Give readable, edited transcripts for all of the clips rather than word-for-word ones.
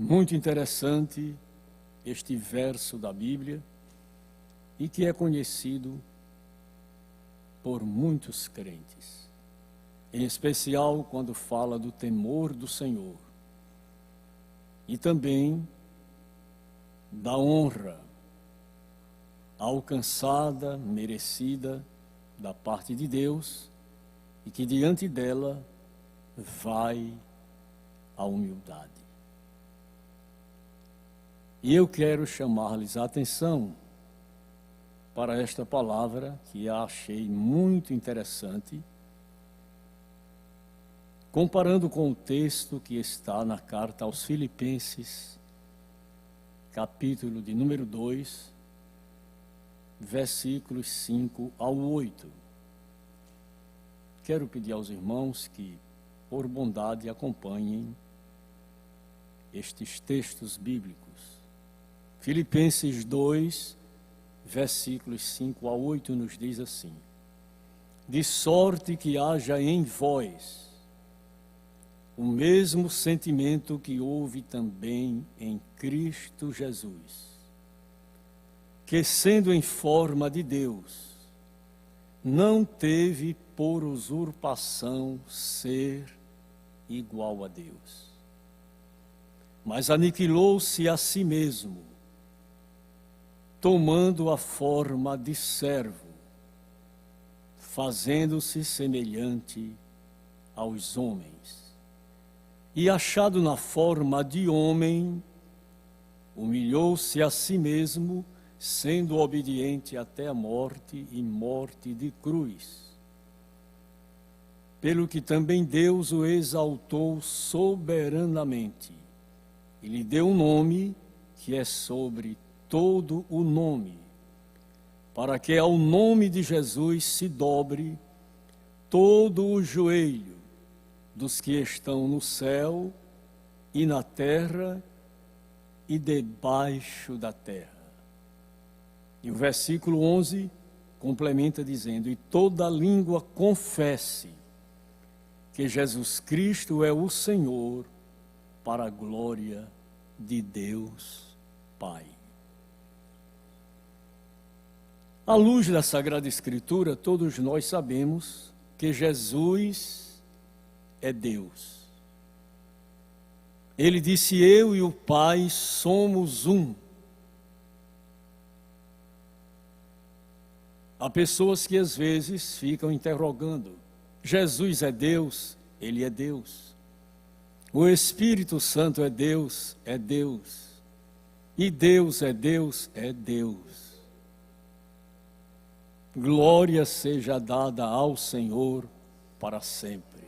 Muito interessante este verso da Bíblia e que é conhecido por muitos crentes, em especial quando fala do temor do Senhor e também da honra alcançada, merecida da parte de Deus e que diante dela vai a humildade. E eu quero chamar-lhes a atenção para esta palavra que a achei muito interessante, comparando com o texto que está na carta aos Filipenses, capítulo de número 2, versículos 5 ao 8. Quero pedir aos irmãos que, por bondade, acompanhem estes textos bíblicos. Filipenses 2, versículos 5 a 8 nos diz assim: de sorte que haja em vós o mesmo sentimento que houve também em Cristo Jesus, que sendo em forma de Deus, não teve por usurpação ser igual a Deus, mas aniquilou-se a si mesmo, tomando a forma de servo, fazendo-se semelhante aos homens. E achado na forma de homem, humilhou-se a si mesmo, sendo obediente até a morte e morte de cruz. Pelo que também Deus o exaltou soberanamente e lhe deu um nome que é sobre todo o nome, para que ao nome de Jesus se dobre todo o joelho dos que estão no céu e na terra e debaixo da terra. E o versículo 11 complementa dizendo: e toda língua confesse que Jesus Cristo é o Senhor, para a glória de Deus Pai. À luz da Sagrada Escritura, todos nós sabemos que Jesus é Deus. Ele disse: eu e o Pai somos um. Há pessoas que às vezes ficam interrogando: Jesus é Deus? Ele é Deus. O Espírito Santo é Deus? É Deus. E Deus é Deus? É Deus. Glória seja dada ao Senhor para sempre.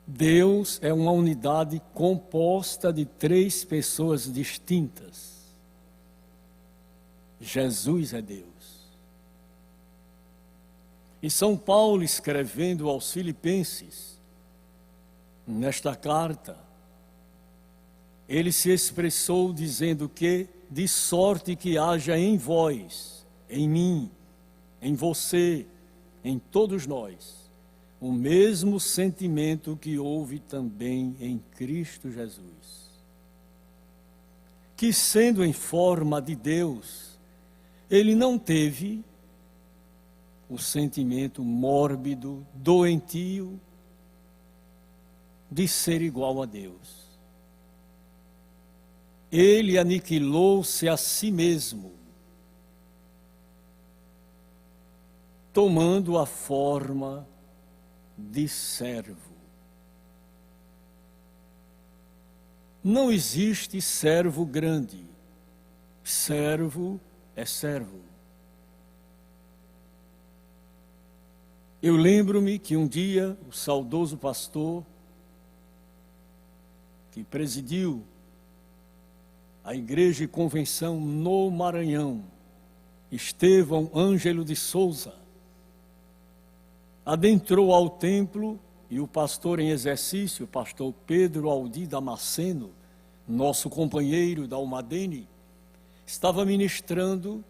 Deus é uma unidade composta de 3 pessoas distintas. Jesus é Deus. E São Paulo, escrevendo aos Filipenses, nesta carta, ele se expressou dizendo que, de sorte que haja em vós, em mim, em você, em todos nós, o mesmo sentimento que houve também em Cristo Jesus, que sendo em forma de Deus, ele não teve o sentimento mórbido, doentio, de ser igual a Deus. Ele aniquilou-se a si mesmo, tomando a forma de servo. Não existe servo grande. Servo é servo. Eu lembro-me que um dia o saudoso pastor que presidiu a Igreja e Convenção no Maranhão, Estevão Ângelo de Souza, adentrou ao templo e o pastor em exercício, o pastor Pedro Aldi Damasceno, nosso companheiro da Almadene, estava ministrando,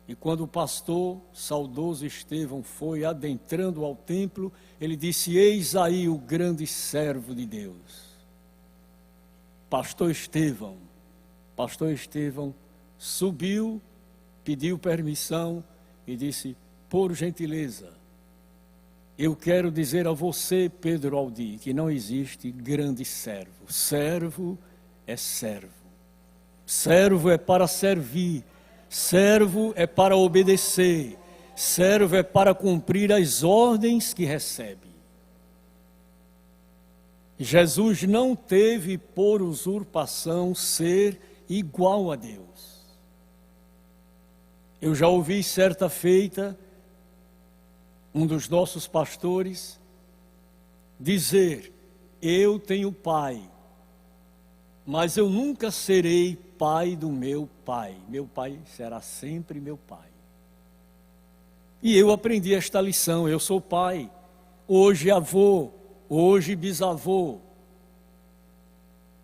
e quando o pastor saudoso Estevão foi adentrando ao templo, ele disse: eis aí o grande servo de Deus. Pastor Estevão subiu, pediu permissão e disse: por gentileza, eu quero dizer a você, Pedro Aldi, que não existe grande servo. Servo é servo. Servo é para servir. Servo é para obedecer. Servo é para cumprir as ordens que recebe. Jesus não teve por usurpação ser igual a Deus. Eu já ouvi certa feita um dos nossos pastores dizer: eu tenho pai, mas eu nunca serei pai do meu pai. Meu pai será sempre meu pai. E eu aprendi esta lição. Eu sou pai, hoje avô, hoje bisavô,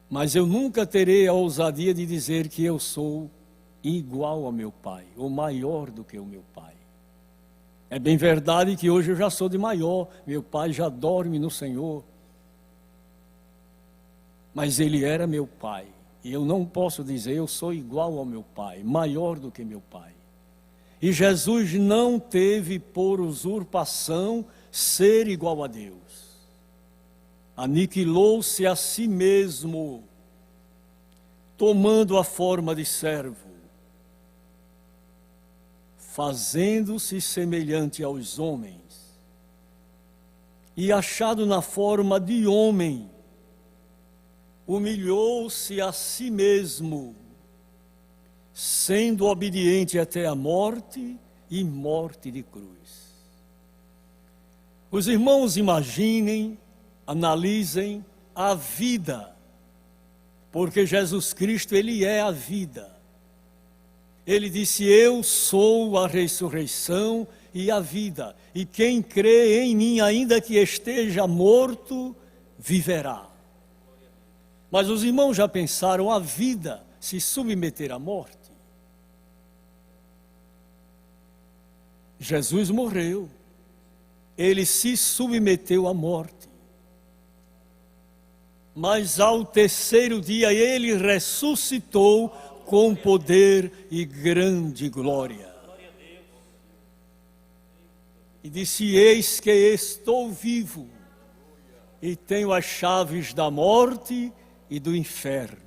mas eu nunca terei a ousadia de dizer que eu sou igual ao meu pai, ou maior do que o meu pai. É bem verdade que hoje eu já sou de maior, meu pai já dorme no Senhor, mas ele era meu pai, e eu não posso dizer eu sou igual ao meu pai, maior do que meu pai. E Jesus não teve por usurpação ser igual a Deus. Aniquilou-se a si mesmo, tomando a forma de servo, fazendo-se semelhante aos homens, e achado na forma de homem, humilhou-se a si mesmo, sendo obediente até a morte e morte de cruz. Os irmãos imaginem, analisem a vida, porque Jesus Cristo, Ele é a vida. Ele disse: eu sou a ressurreição e a vida, e quem crê em mim, ainda que esteja morto, viverá. Mas os irmãos já pensaram a vida se submeter à morte? Jesus morreu, ele se submeteu à morte, mas ao terceiro dia ele ressuscitou com poder e grande glória. E disse: eis que estou vivo e tenho as chaves da morte e do inferno.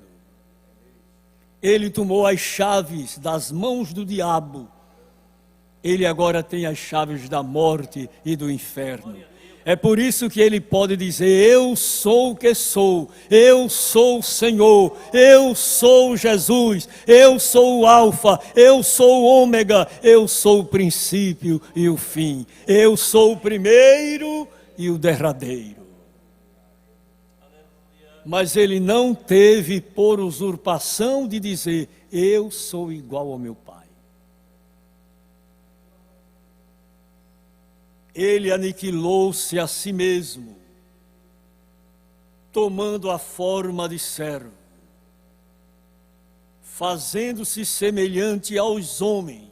Ele tomou as chaves das mãos do diabo. Ele agora tem as chaves da morte e do inferno. É por isso que ele pode dizer: eu sou o que sou, eu sou o Senhor, eu sou Jesus, eu sou o Alfa, eu sou o Ômega, eu sou o princípio e o fim, eu sou o primeiro e o derradeiro. Mas ele não teve por usurpação de dizer: eu sou igual ao meu Pai. Ele aniquilou-se a si mesmo, tomando a forma de servo, fazendo-se semelhante aos homens,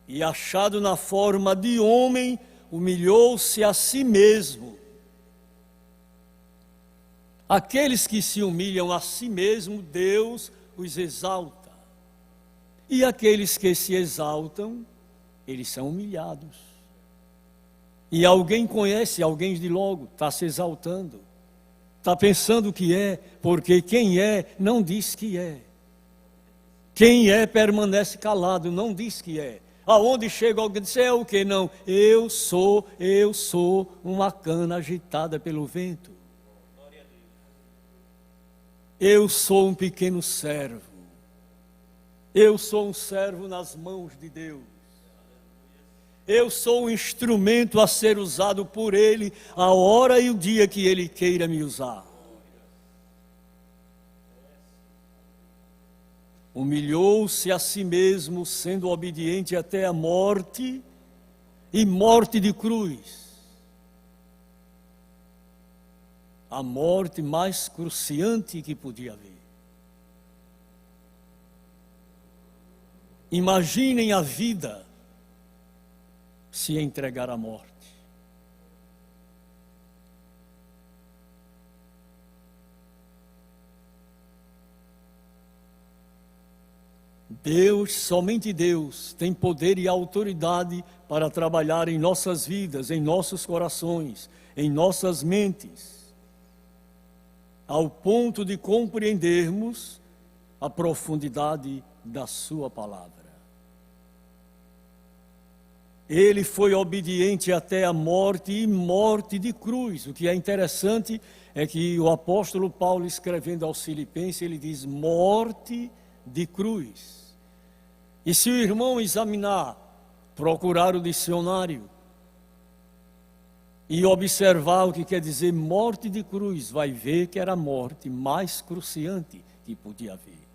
e achado na forma de homem, humilhou-se a si mesmo. Aqueles que se humilham a si mesmo, Deus os exalta. E aqueles que se exaltam, eles são humilhados. E alguém conhece, alguém de logo está se exaltando, está pensando que é, porque quem é não diz que é. Quem é permanece calado, não diz que é. Aonde chega alguém diz: é o que? Não, eu sou uma cana agitada pelo vento. Eu sou um pequeno servo. Eu sou um servo nas mãos de Deus. Eu sou um instrumento a ser usado por Ele, a hora e o dia que Ele queira me usar. Humilhou-se a si mesmo, sendo obediente até a morte, e morte de cruz. A morte mais cruciante que podia haver. Imaginem a vida se entregar à morte. Deus, somente Deus, tem poder e autoridade para trabalhar em nossas vidas, em nossos corações, em nossas mentes, ao ponto de compreendermos a profundidade da sua palavra. Ele foi obediente até a morte e morte de cruz. O que é interessante é que o apóstolo Paulo, escrevendo aos Filipenses, ele diz morte de cruz. E se o irmão examinar, procurar o dicionário e observar o que quer dizer morte de cruz, vai ver que era a morte mais cruciante que podia haver.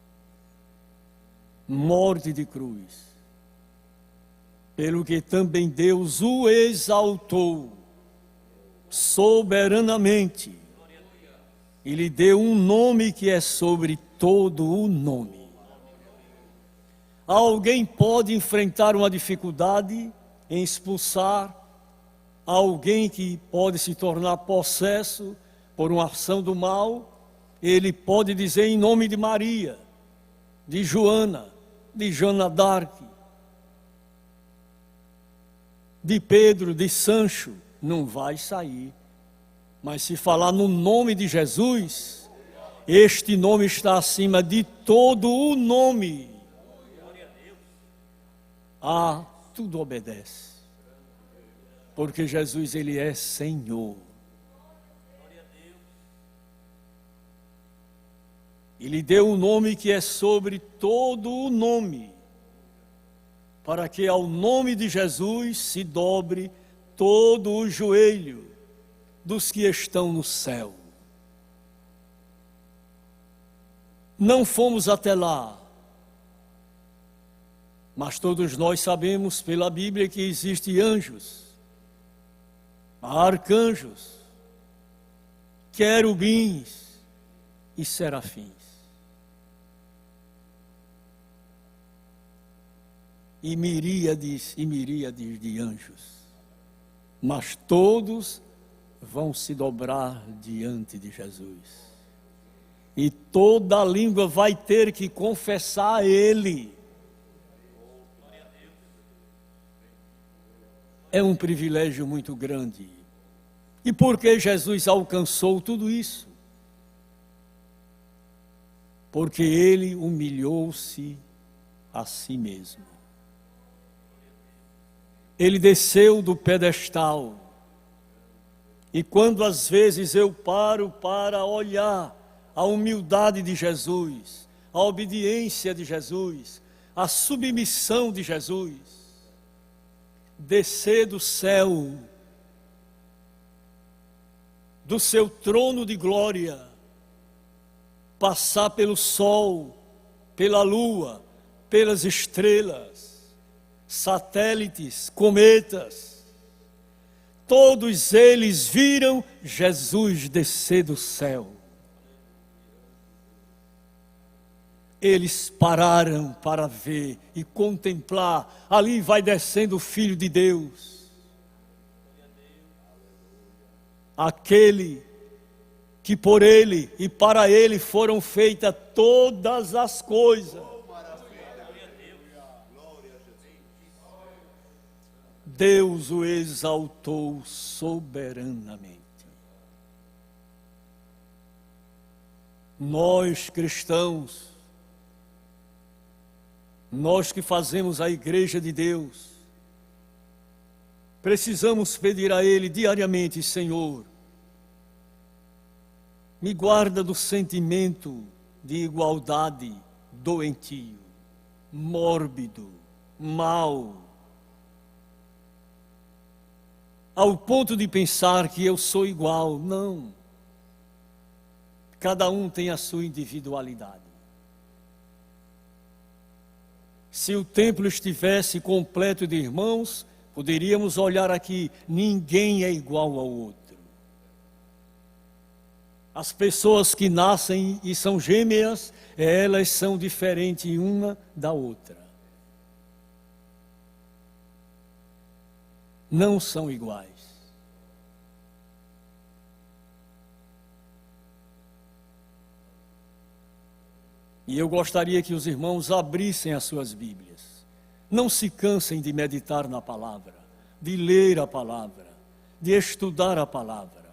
Morte de cruz. Pelo que também Deus o exaltou soberanamente e lhe deu um nome que é sobre todo o nome. Alguém pode enfrentar uma dificuldade em expulsar alguém que pode se tornar possesso por uma ação do mal. Ele pode dizer em nome de Maria, de Joana, de Joana d'Arc, de Pedro, de Sancho, não vai sair. Mas se falar no nome de Jesus, este nome está acima de todo o nome. Ah, tudo obedece. Porque Jesus, ele é Senhor. Ele deu um nome que é sobre todo o nome, para que ao nome de Jesus se dobre todo o joelho dos que estão no céu. Não fomos até lá, mas todos nós sabemos pela Bíblia que existem anjos, arcanjos, querubins e serafins. E miríades de anjos, mas todos vão se dobrar diante de Jesus, e toda língua vai ter que confessar a Ele. É um privilégio muito grande. E por que Jesus alcançou tudo isso? Porque Ele humilhou-se a si mesmo. Ele desceu do pedestal. E quando às vezes eu paro para olhar a humildade de Jesus, a obediência de Jesus, a submissão de Jesus, descer do céu, do seu trono de glória, passar pelo sol, pela lua, pelas estrelas, satélites, cometas, todos eles viram Jesus descer do céu. Eles pararam para ver e contemplar. Ali vai descendo o Filho de Deus, aquele que por Ele e para Ele foram feitas todas as coisas. Deus o exaltou soberanamente. Nós cristãos, nós que fazemos a igreja de Deus, precisamos pedir a Ele diariamente: Senhor, me guarda do sentimento de igualdade doentio, mórbido, mau, ao ponto de pensar que eu sou igual. Não. Cada um tem a sua individualidade. Se o templo estivesse completo de irmãos, poderíamos olhar aqui: ninguém é igual ao outro. As pessoas que nascem e são gêmeas, elas são diferentes uma da outra. Não são iguais. E eu gostaria que os irmãos abrissem as suas Bíblias. Não se cansem de meditar na palavra, de ler a palavra, de estudar a palavra.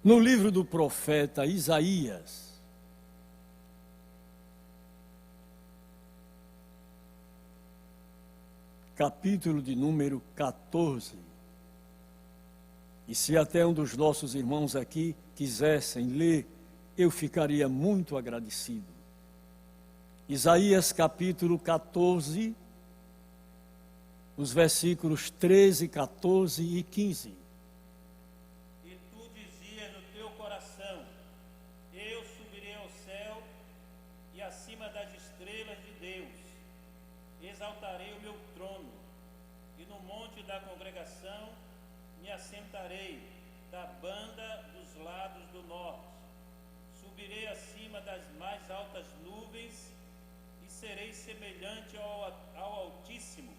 No livro do profeta Isaías, capítulo de número 14. E se até um dos nossos irmãos aqui quisessem ler, eu ficaria muito agradecido. Isaías capítulo 14, os versículos 13, 14 e 15. E tu dizias no teu coração: eu subirei ao céu e acima das estrelas de Deus exaltarei o meu trono, e no monte da congregação me assentarei da banda dos lados do norte. Subirei acima das mais altas nuvens e serei semelhante ao Altíssimo,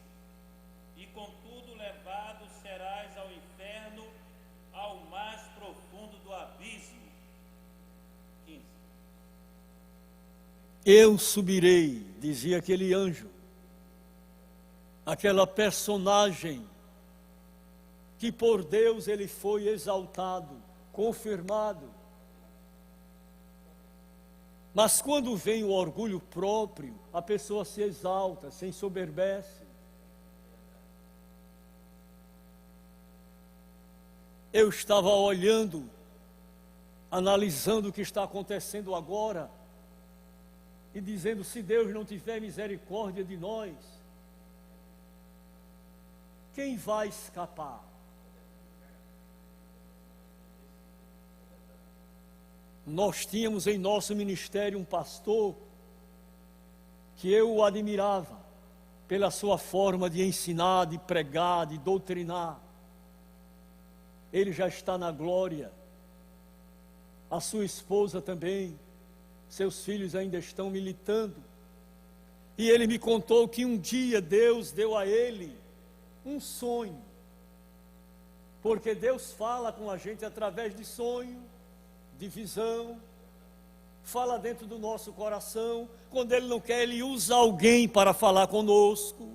e contudo levado serás ao inferno, ao mais profundo do abismo. 15. Eu subirei, dizia aquele anjo, aquela personagem que por Deus ele foi exaltado, confirmado. Mas quando vem o orgulho próprio, a pessoa se exalta, se ensoberbece. Eu estava olhando, analisando o que está acontecendo agora, e dizendo, se Deus não tiver misericórdia de nós, quem vai escapar? Nós tínhamos em nosso ministério um pastor que eu o admirava pela sua forma de ensinar, de pregar, de doutrinar. Ele já está na glória, a sua esposa também, seus filhos ainda estão militando. E ele me contou que um dia Deus deu a ele um sonho, porque Deus fala com a gente através de sonho, de visão, fala dentro do nosso coração. Quando Ele não quer, Ele usa alguém para falar conosco.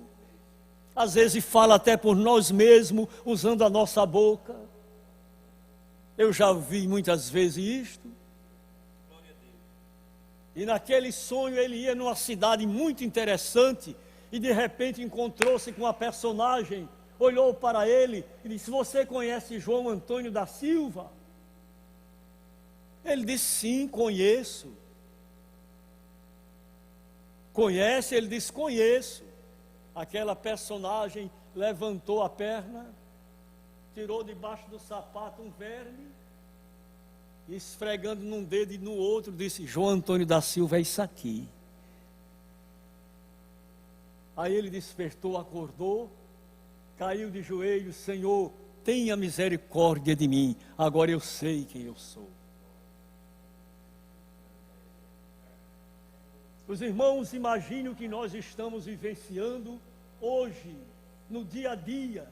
Às vezes fala até por nós mesmos, usando a nossa boca. Eu já vi muitas vezes isto. E naquele sonho ele ia numa cidade muito interessante e de repente encontrou-se com uma personagem, olhou para ele e disse: você conhece João Antônio da Silva? Ele disse: sim, conheço. Conhece? Ele disse: conheço. Aquela personagem levantou a perna, tirou debaixo do sapato um verme, e esfregando num dedo e no outro, disse: João Antônio da Silva, é isso aqui. Aí ele despertou, acordou, caiu de joelhos: Senhor, tenha misericórdia de mim, agora eu sei quem eu sou. Os irmãos, imaginem o que nós estamos vivenciando hoje, no dia a dia,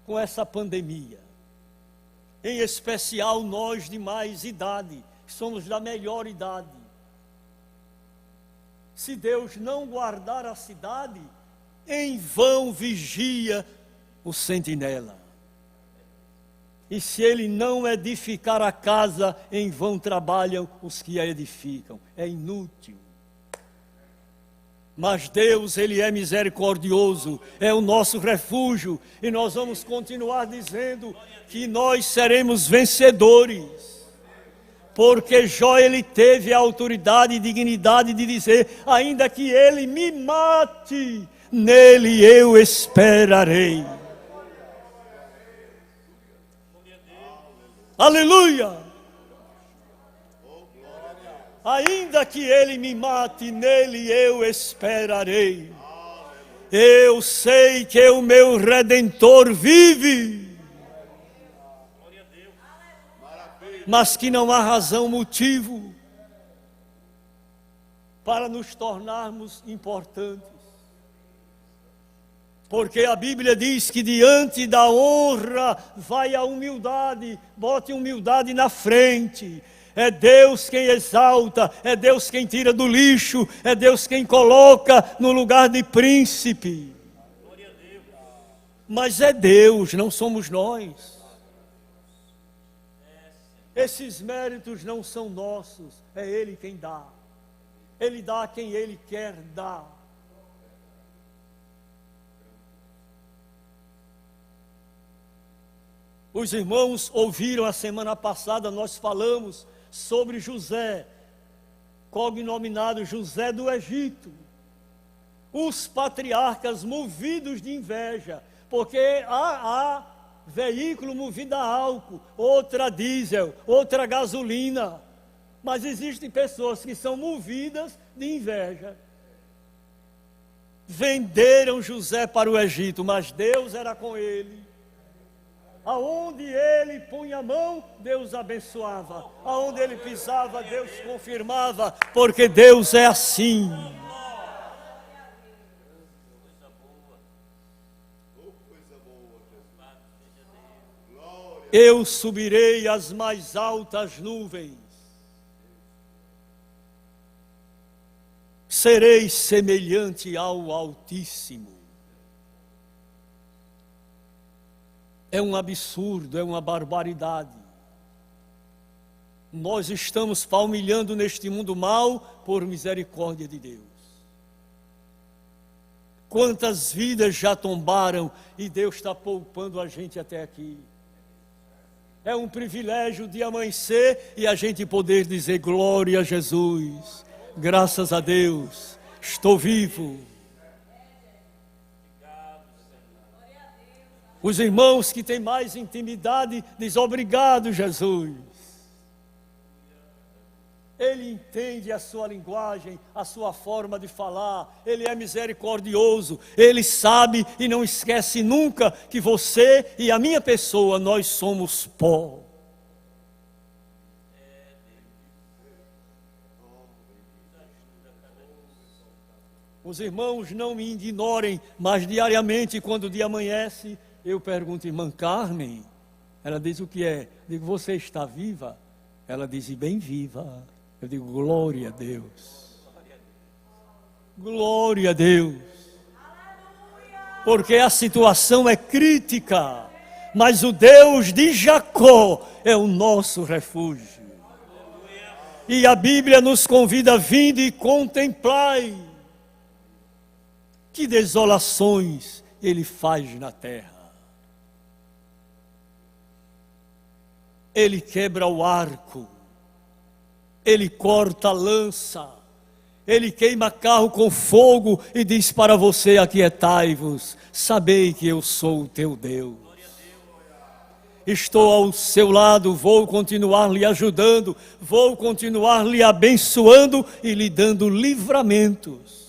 com essa pandemia. Em especial nós de mais idade, somos da melhor idade. Se Deus não guardar a cidade, em vão vigia o sentinela. E se ele não edificar a casa, em vão trabalham os que a edificam. É inútil. Mas Deus, Ele é misericordioso, é o nosso refúgio, e nós vamos continuar dizendo que nós seremos vencedores. Porque Jó, ele teve a autoridade e dignidade de dizer: ainda que ele me mate, nele eu esperarei. Aleluia! Ainda que ele me mate, nele eu esperarei. Eu sei que o meu Redentor vive, mas que não há razão, motivo para nos tornarmos importantes. Porque a Bíblia diz que diante da honra vai a humildade, bote humildade na frente. É Deus quem exalta, é Deus quem tira do lixo, é Deus quem coloca no lugar de príncipe. Mas é Deus, não somos nós. Esses méritos não são nossos, é Ele quem dá. Ele dá a quem Ele quer dar. Os irmãos ouviram a semana passada, nós falamos sobre José, cognominado José do Egito. Os patriarcas movidos de inveja, porque há veículo movido a álcool, outra a diesel, outra a gasolina. Mas existem pessoas que são movidas de inveja. Venderam José para o Egito, mas Deus era com ele. Aonde ele punha a mão, Deus abençoava. Aonde ele pisava, Deus confirmava, porque Deus é assim. Eu subirei às mais altas nuvens, serei semelhante ao Altíssimo. É um absurdo, é uma barbaridade. Nós estamos palmilhando neste mundo mal por misericórdia de Deus. Quantas vidas já tombaram e Deus está poupando a gente até aqui. É um privilégio de amanhecer e a gente poder dizer glória a Jesus. Graças a Deus, estou vivo. Os irmãos que têm mais intimidade dizem obrigado, Jesus. Ele entende a sua linguagem, a sua forma de falar. Ele é misericordioso. Ele sabe e não esquece nunca que você e a minha pessoa, nós somos pó. Os irmãos não me ignorem, mas diariamente, quando o dia amanhece, eu pergunto, irmã Carmen, ela diz o que é? Eu digo, você está viva? Ela diz, bem viva. Eu digo, glória a Deus. Glória a Deus. Porque a situação é crítica, mas o Deus de Jacó é o nosso refúgio. E a Bíblia nos convida, vinde e contemplai que desolações Ele faz na terra. Ele quebra o arco, Ele corta a lança, Ele queima carro com fogo e diz para você, aquietai-vos, sabei que eu sou o teu Deus. Estou ao seu lado, vou continuar lhe ajudando, vou continuar lhe abençoando e lhe dando livramentos.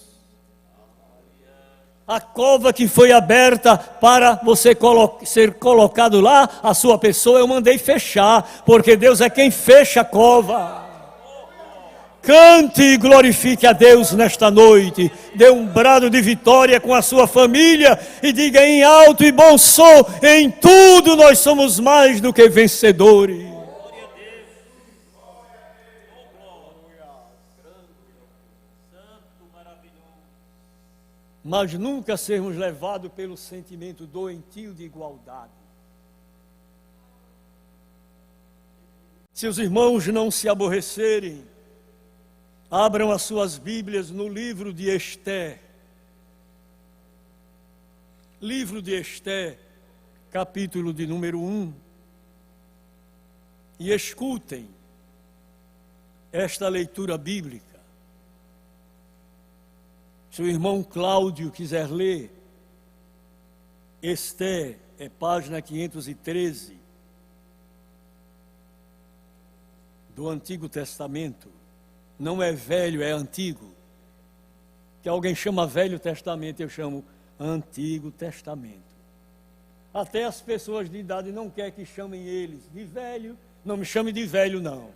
A cova que foi aberta para você ser colocado lá, a sua pessoa, eu mandei fechar, porque Deus é quem fecha a cova. Cante e glorifique a Deus nesta noite. Dê um brado de vitória com a sua família e diga em alto e bom som, em tudo nós somos mais do que vencedores. Mas nunca sermos levados pelo sentimento doentio de igualdade. Se os irmãos não se aborrecerem, abram as suas Bíblias no livro de Ester. Livro de Ester, capítulo de número 1. E escutem esta leitura bíblica. Se o irmão Cláudio quiser ler, Ester, é página 513 do Antigo Testamento. Não é velho, é antigo. Que alguém chama Velho Testamento, eu chamo Antigo Testamento. Até as pessoas de idade não querem que chamem eles de velho. Não me chame de velho, não.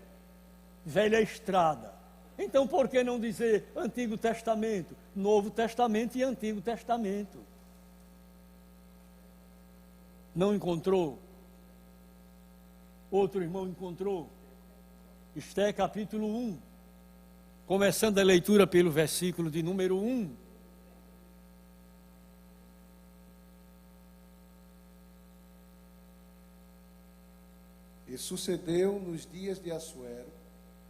Velho é estrada. Então, por que não dizer Antigo Testamento, Novo Testamento e Antigo Testamento? Não encontrou? Outro irmão encontrou? Esté capítulo 1, começando a leitura pelo versículo de número 1. E sucedeu nos dias de Assuero,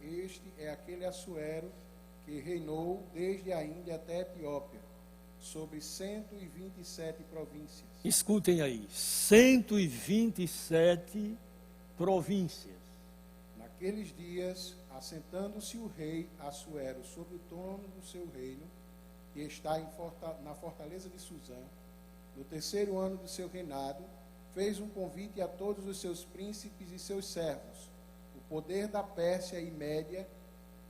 este é aquele Assuero que reinou desde a Índia até a Etiópia, sobre 127 províncias. Escutem aí, 127 províncias. Naqueles dias, assentando-se o rei Assuero sobre o trono do seu reino, que está na fortaleza de Suzã, no terceiro ano do seu reinado, fez um convite a todos os seus príncipes e seus servos, o poder da Pérsia e Média,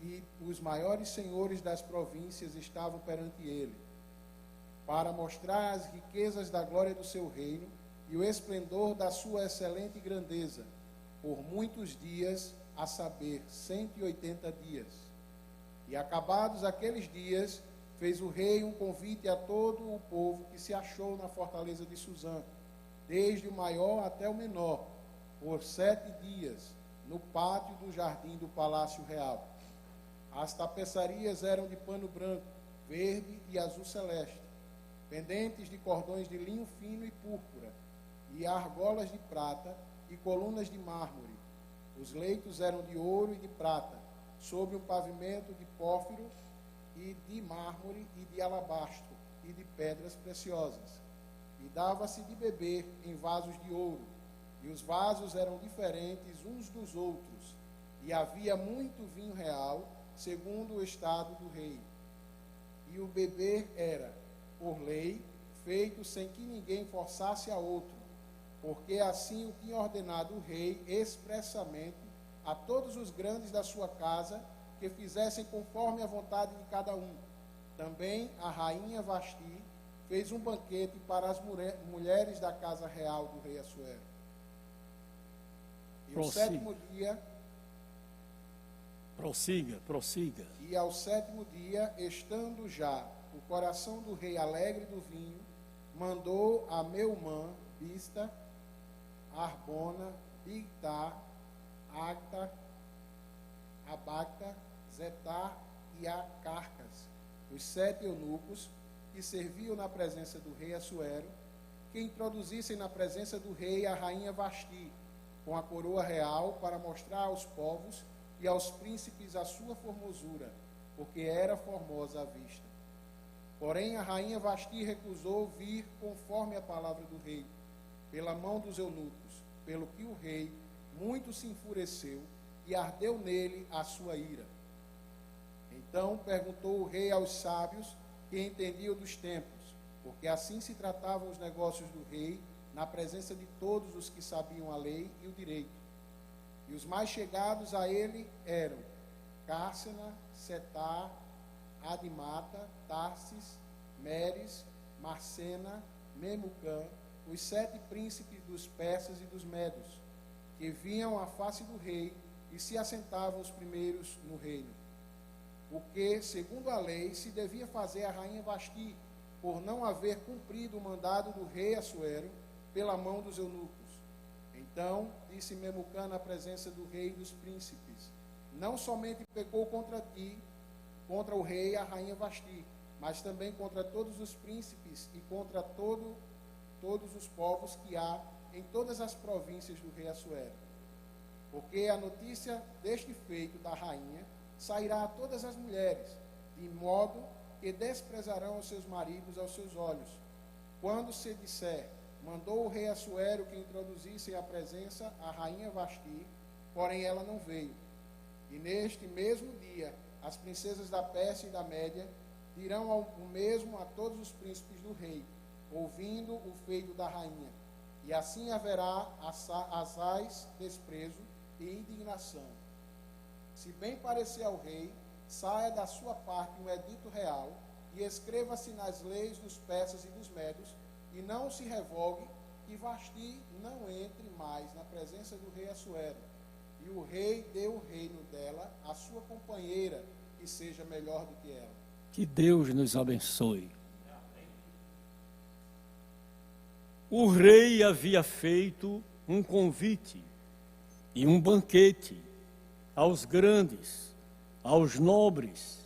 e os maiores senhores das províncias estavam perante ele, para mostrar as riquezas da glória do seu reino e o esplendor da sua excelente grandeza, por muitos dias, a saber, 180 dias. E acabados aqueles dias, fez o rei um convite a todo o povo que se achou na fortaleza de Suzã, desde o maior até o menor, por 7 dias, no pátio do jardim do palácio real. As tapeçarias eram de pano branco, verde e azul celeste, pendentes de cordões de linho fino e púrpura, e argolas de prata e colunas de mármore. Os leitos eram de ouro e de prata, sobre um pavimento de pórfiro e de mármore e de alabastro e de pedras preciosas. E dava-se de beber em vasos de ouro, e os vasos eram diferentes uns dos outros, e havia muito vinho real, segundo o estado do rei. E o beber era, por lei, feito sem que ninguém forçasse a outro, porque assim o tinha ordenado o rei expressamente a todos os grandes da sua casa, que fizessem conforme a vontade de cada um. Também a rainha Vasti fez um banquete para as mulheres da casa real do rei Assuero. E o sétimo dia... Prossiga. E ao sétimo dia, estando já o coração do rei alegre do vinho, mandou a Meumã, Bista, Arbona, Bigtar, Agta, Abacta, Zetar e Acarcas, os 7 eunucos que serviam na presença do rei Assuero, que introduzissem na presença do rei a rainha Vasti, com a coroa real, para mostrar aos povos e aos príncipes a sua formosura, porque era formosa à vista. Porém, a rainha Vasti recusou vir conforme a palavra do rei, pela mão dos eunucos, pelo que o rei muito se enfureceu e ardeu nele a sua ira. Então perguntou o rei aos sábios que entendiam dos tempos, porque assim se tratavam os negócios do rei, na presença de todos os que sabiam a lei e o direito. E os mais chegados a ele eram Cársena, Setar, Adimata, Tarsis, Meres, Marcena, Memucã, os 7 príncipes dos persas e dos medos, que vinham à face do rei e se assentavam os primeiros no reino. O que, segundo a lei, se devia fazer a rainha Vasti, por não haver cumprido o mandado do rei Assuero pela mão dos eunucos. Então disse Memucã na presença do rei e dos príncipes: não somente pecou contra ti, contra o rei e a rainha Vasti, mas também contra todos os príncipes e contra todos os povos que há em todas as províncias do rei Assuero. Porque a notícia deste feito da rainha sairá a todas as mulheres, de modo que desprezarão os seus maridos aos seus olhos. Quando se disser, mandou o rei Assuero que introduzissem à presença a rainha Vasti, porém ela não veio. E neste mesmo dia, as princesas da Pérsia e da Média dirão o mesmo a todos os príncipes do rei, ouvindo o feito da rainha. E assim haverá assaz, desprezo e indignação. Se bem parecer ao rei, saia da sua parte um edito real e escreva-se nas leis dos persas e dos medos, e não se revogue, que Vasti não entre mais na presença do rei Assuero, e o rei dê o reino dela à sua companheira, que seja melhor do que ela. Que Deus nos abençoe. O rei havia feito um convite e um banquete aos grandes, aos nobres,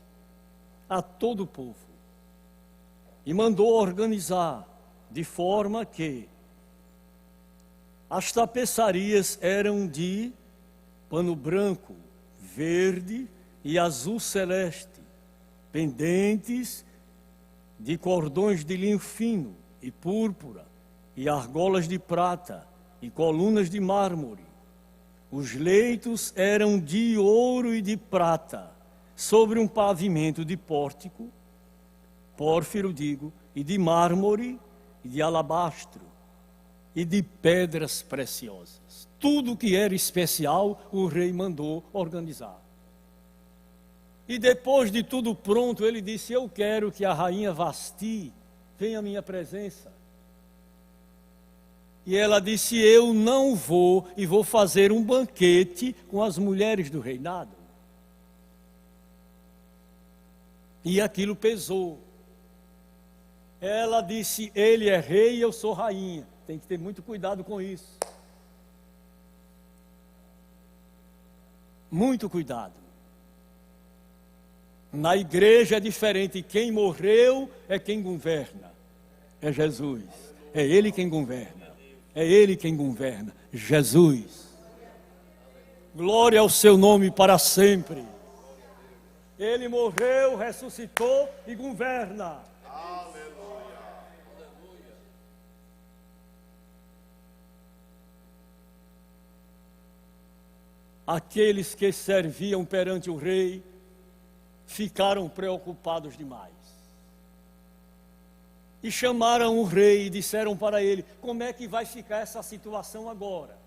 a todo o povo. E mandou organizar de forma que as tapeçarias eram de pano branco, verde e azul celeste, pendentes de cordões de linho fino e púrpura, e argolas de prata, e colunas de mármore. Os leitos eram de ouro e de prata, sobre um pavimento de pórtico, pórfiro digo, e de mármore, e de alabastro, e de pedras preciosas. Tudo que era especial, o rei mandou organizar. E depois de tudo pronto, ele disse: eu quero que a rainha Vasti venha à minha presença. E ela disse: eu não vou, e vou fazer um banquete com as mulheres do reinado. E aquilo pesou. Ela disse: ele é rei e eu sou rainha. Tem que ter muito cuidado com isso. Muito cuidado. Na igreja é diferente. Quem morreu é quem governa. É Jesus. É Ele quem governa. É Ele quem governa. Jesus. Glória ao seu nome para sempre. Ele morreu, ressuscitou e governa. Aqueles que serviam perante o rei ficaram preocupados demais. E chamaram o rei e disseram para ele: como é que vai ficar essa situação agora?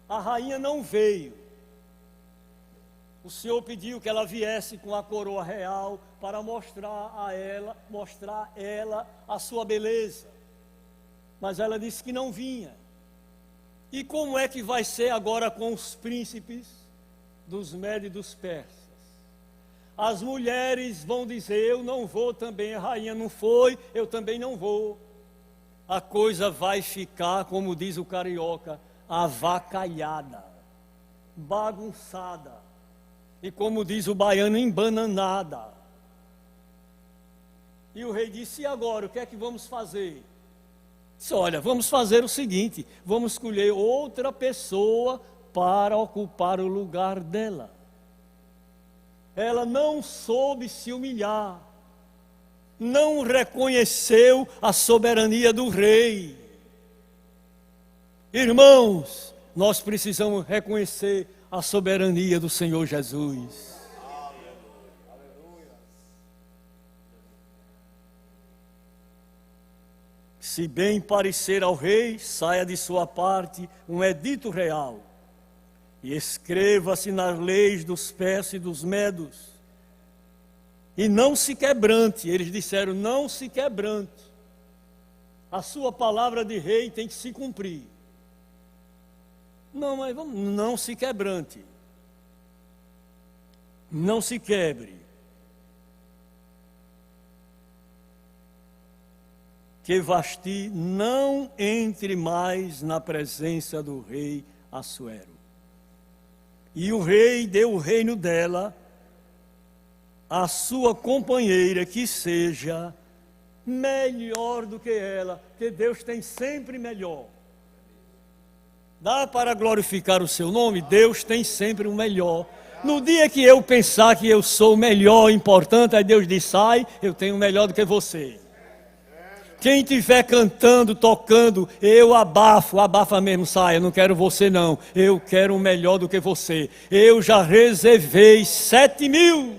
A rainha não veio. O Senhor pediu que ela viesse com a coroa real para mostrar a ela a sua beleza. Mas ela disse que não vinha. E como é que vai ser agora com os príncipes dos Médios e dos Persas? As mulheres vão dizer: eu não vou também, a rainha não foi, eu também não vou. A coisa vai ficar, como diz o carioca, avacalhada, bagunçada. E como diz o baiano, embananada. E o rei disse: e agora, o que é que vamos fazer? Disse: olha, vamos fazer o seguinte, vamos escolher outra pessoa para ocupar o lugar dela. Ela não soube se humilhar, não reconheceu a soberania do rei. Irmãos, nós precisamos reconhecer a soberania do Senhor Jesus. Se bem parecer ao rei, saia de sua parte um edito real, e escreva-se nas leis dos persas e dos medos, e não se quebrante. Eles disseram: não se quebrante, a sua palavra de rei tem que se cumprir. Não, mas não se quebrante, não se quebre. Que Vasti não entre mais na presença do rei Assuero. E o rei deu o reino dela à sua companheira, que seja melhor do que ela, que Deus tem sempre melhor. Dá para glorificar o seu nome? Deus tem sempre o melhor. No dia que eu pensar que eu sou o melhor, importante, aí Deus diz: sai, eu tenho melhor do que você. Quem estiver cantando, tocando, eu abafa mesmo, sai, eu não quero você não, eu quero um melhor do que você. Eu já reservei 7.000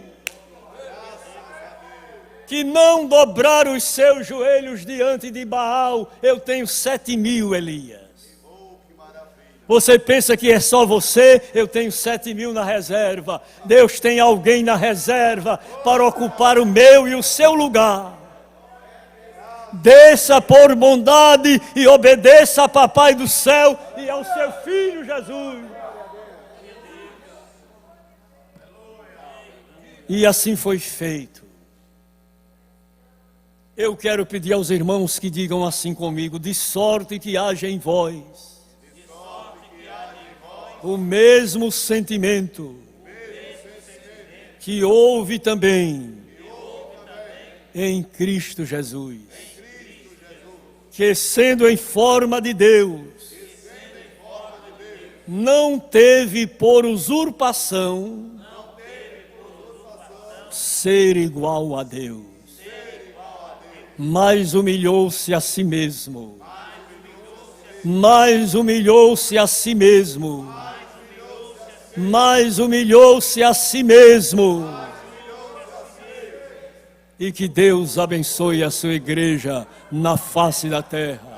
que não dobraram os seus joelhos diante de Baal. Eu tenho 7.000, Elias. Você pensa que é só você? Eu tenho 7.000 na reserva. Deus tem alguém na reserva para ocupar o meu e o seu lugar. Desça por bondade e obedeça a Papai do céu e ao seu Filho Jesus. E assim foi feito. Eu quero pedir aos irmãos que digam assim comigo: de sorte que haja em vós o mesmo sentimento que houve também em Cristo Jesus, que sendo em forma de Deus, não teve por usurpação ser igual a Deus, mas humilhou-se a si mesmo, mas humilhou-se a si mesmo, mas humilhou-se a si mesmo. E que Deus abençoe a sua igreja na face da terra,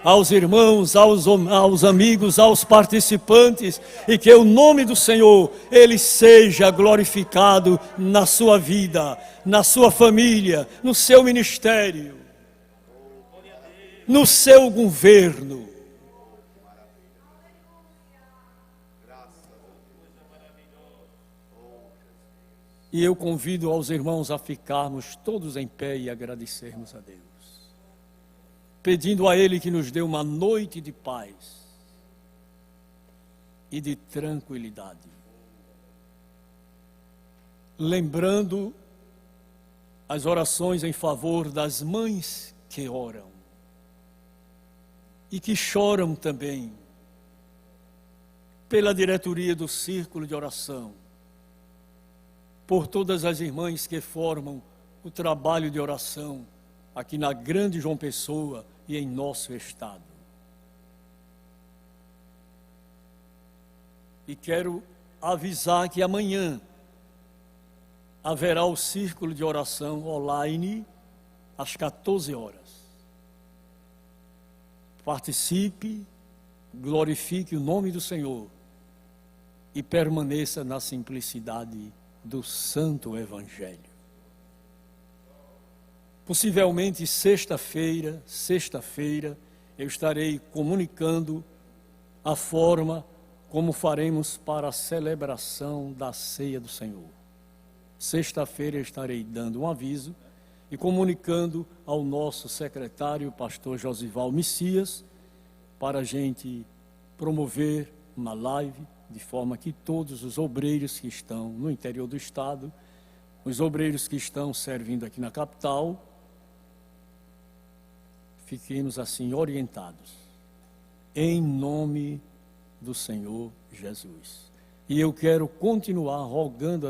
aos irmãos, aos amigos, aos participantes, e que o nome do Senhor, Ele seja glorificado na sua vida, na sua família, no seu ministério, no seu governo. E eu convido aos irmãos a ficarmos todos em pé e agradecermos a Deus, pedindo a Ele que nos dê uma noite de paz e de tranquilidade. Lembrando as orações em favor das mães que oram e que choram também pela diretoria do Círculo de Oração, por todas as irmãs que formam o trabalho de oração aqui na Grande João Pessoa e em nosso estado. E quero avisar que amanhã haverá o Círculo de Oração online às 14 horas. Participe, glorifique o nome do Senhor e permaneça na simplicidade do Santo Evangelho. Possivelmente sexta-feira, eu estarei comunicando a forma como faremos para a celebração da Ceia do Senhor. Sexta-feira eu estarei dando um aviso e comunicando ao nosso secretário, o pastor Josival Messias, para a gente promover uma live, de forma que todos os obreiros que estão no interior do estado, os obreiros que estão servindo aqui na capital, fiquemos assim orientados, em nome do Senhor Jesus. E eu quero continuar rogando